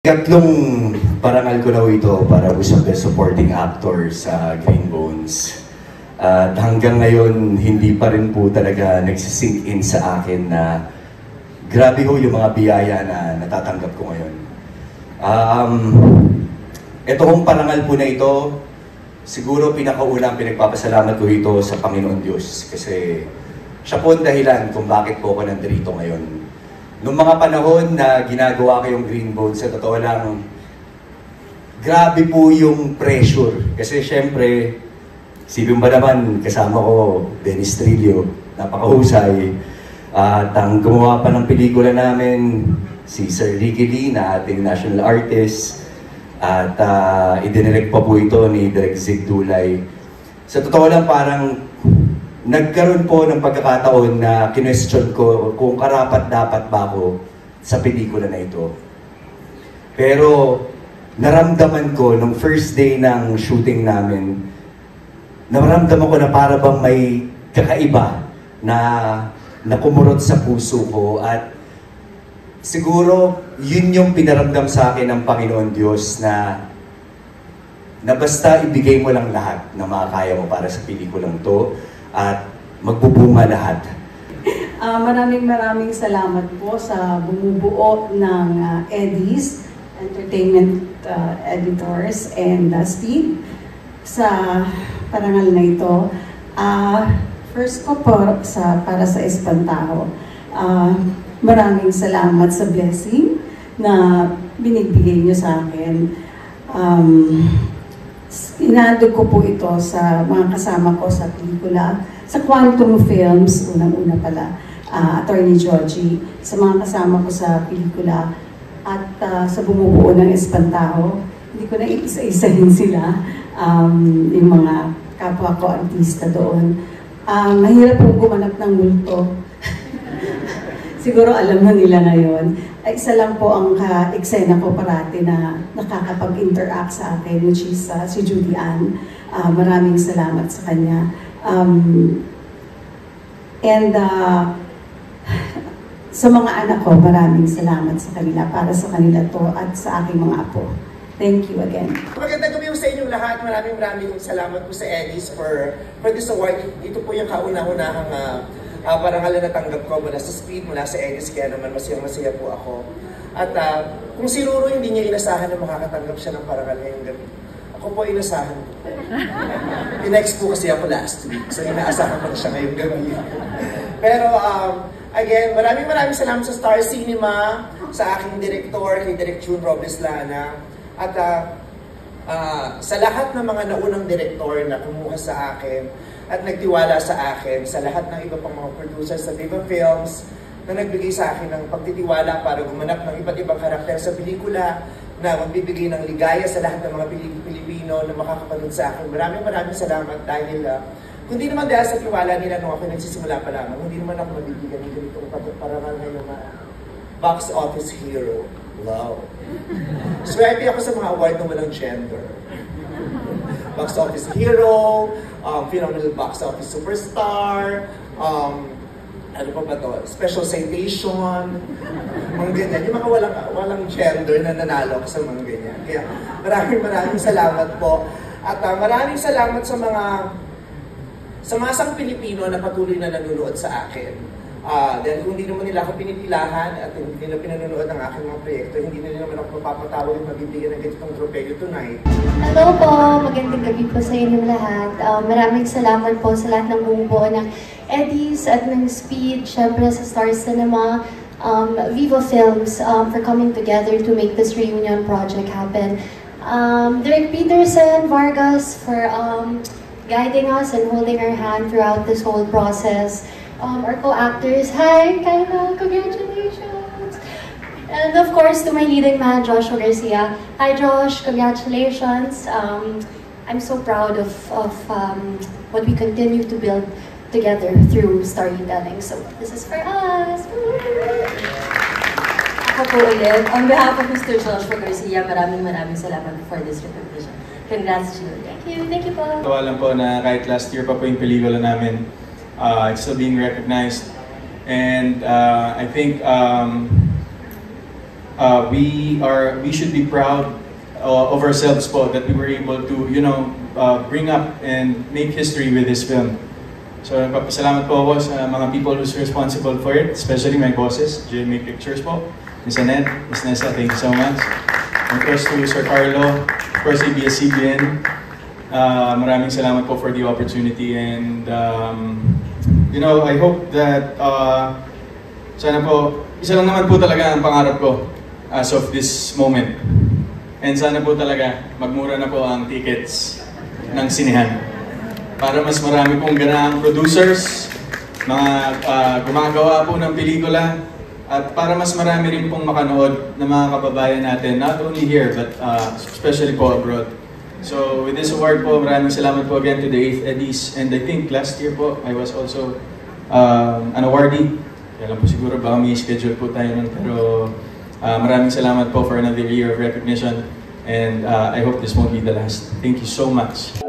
Ikatlong parangal ko na ito para sa Best Supporting Actor sa Green Bones. At hanggang ngayon, hindi pa rin po talaga nagsisink in sa akin na grabe ho yung mga biyaya na natatanggap ko ngayon. Ito kong parangal po na ito, siguro pinakaunang pinagpapasalamat ko ito sa Panginoon Diyos. Kasi siya po ang dahilan kung bakit po ako nandito ngayon. Noong mga panahon na ginagawa ko yung Green Bones, sa totoo lang, grabe po yung pressure. Kasi syempre, sipin ba naman, kasama ko, Dennis Trillo, napakahusay. At ang gumawa pa ng pelikula namin, si Sir Ricky Lee, na ating national artist. At idinirect pa po ito ni Direk Zig Dulay. Sa totoo lang, parang nagkaroon po ng pagkakataon na kinwestiyon ko kung karapat-dapat ba ako sa pelikula na ito. Pero naramdaman ko nung first day ng shooting namin, naramdaman ko na para bang may kakaiba na kumurot sa puso ko. At siguro yun yung pinaramdam sa akin ng Panginoon Diyos na basta ibigay mo lang lahat na makakaya mo para sa pelikulang to. At magbubunga lahat. Maraming salamat po sa bumubuo ng Eddie's Entertainment Editors and Speed sa parangal na ito. First ko po para sa Espantaho. Maraming salamat sa blessing na binigbigay niyo sa akin. Inadog ko po ito sa mga kasama ko sa pelikula, sa Quantum Films, unang-una pala, Attorney Georgie, sa mga kasama ko sa pelikula, at sa bumubuo ng Espantaho. Hindi ko na isa-isahin sila, yung mga kapwa ko artista doon. Mahirap po gumanap ng multo. Siguro alam na nila ngayon. Isa lang po ang eksena ko parati na nakakapag-interact sa akin, which is si Judy Ann. Maraming salamat sa kanya. Sa mga anak ko, maraming salamat sa kanila, para sa kanila to at sa aking mga apo. Thank you again. Magandang gabi sa inyong lahat. Maraming salamat po sa Eddie's for this award. Ito po yung kauna-unahang parangal na natanggap ko mula sa Speed, mula sa Eddie's, kaya naman masaya po ako. At kung si Ruro hindi niya inasahan na makakatanggap siya ng parangal ngayong gabi, ako po inasahan ko. Tinext po kasi ako last week, so inaasahan ko na siya ngayong gabi. Pero again, maraming salamat sa Star Cinema, sa aking direktor, kay Direk June Robles Lana, at sa lahat ng mga naunang direktor na kumuha sa akin at nagtiwala sa akin, sa lahat ng iba pang mga producers sa Viva Films na nagbigay sa akin ng pagtitiwala para gumanap ng iba't ibang karakter sa pelikula na magbibigay ng ligaya sa lahat ng mga Pilipino na makakapanood sa akin. Maraming salamat dahil kundi naman dahil sa tiwala nila nung ako nagsisimula pa lamang, hindi naman ako mabibigyan ng ganitong parangal ngayon na box office hero. Wow! Swerte ako sa mga award na walang gender. Box office hero, phenomenal box office superstar, ano pa ba to? Special citation, mga ganyan. Yung mga walang gender na nanalo sa mga ganyan. Kaya maraming salamat po. At maraming salamat sa mga sang Pilipino na patuloy na nanonood sa akin. Dahil kung hindi naman nila ako pinipilahan at hindi nila pinanonood ng aking mga proyekto, hindi nila naman ako mapapatawag at mabibigyan ng ganitong tropeo tonight. Hello po! Magandang gabi po sa inyong lahat. Maraming salamat po sa lahat ng bumubuo ng Eddie's at ng Speed, syempre sa Star Cinema, Viva Films for coming together to make this reunion project happen. Direk Peterson, Vargas for guiding us and holding our hand throughout this whole process. Our co-actors, hi, Kyla, congratulations! And of course, to my leading man, Joshua Garcia. Hi Josh, congratulations. I'm so proud of what we continue to build together through storytelling. So this is for us! Ako po ulit, on behalf of Mr. Joshua Garcia, maraming salamat for this recognition. Congrats, Jill. Thank you po. Tawa lang po na kahit last year pa po yung pelikula namin, it's still being recognized. And I think we should be proud of ourselves po that we were able to, bring up and make history with this film. So nagpapasalamat po ako sa mga people who's responsible for it, especially my bosses, GMA Pictures po, Ms. Annette, Ms. Nessa, thank you so much. And of course to Sir Carlo, of course ABS-CBN, maraming salamat po for the opportunity, and I hope that sana po, isa lang naman po talaga ang pangarap ko as of this moment. And sana po talaga magmura na po ang tickets ng sinehan. Para mas marami pong ganahang producers, mga gumagawa po ng pelikula, at para mas marami rin pong makanood ng mga kababayan natin, not only here, but especially po abroad. So with this award po, maraming salamat po again to the 8th Eddies, and I think last year po, I was also an awardee. Kaya lang po siguro baka may schedule po tayo nun, pero maraming salamat po for another year of recognition, and I hope this won't be the last. Thank you so much.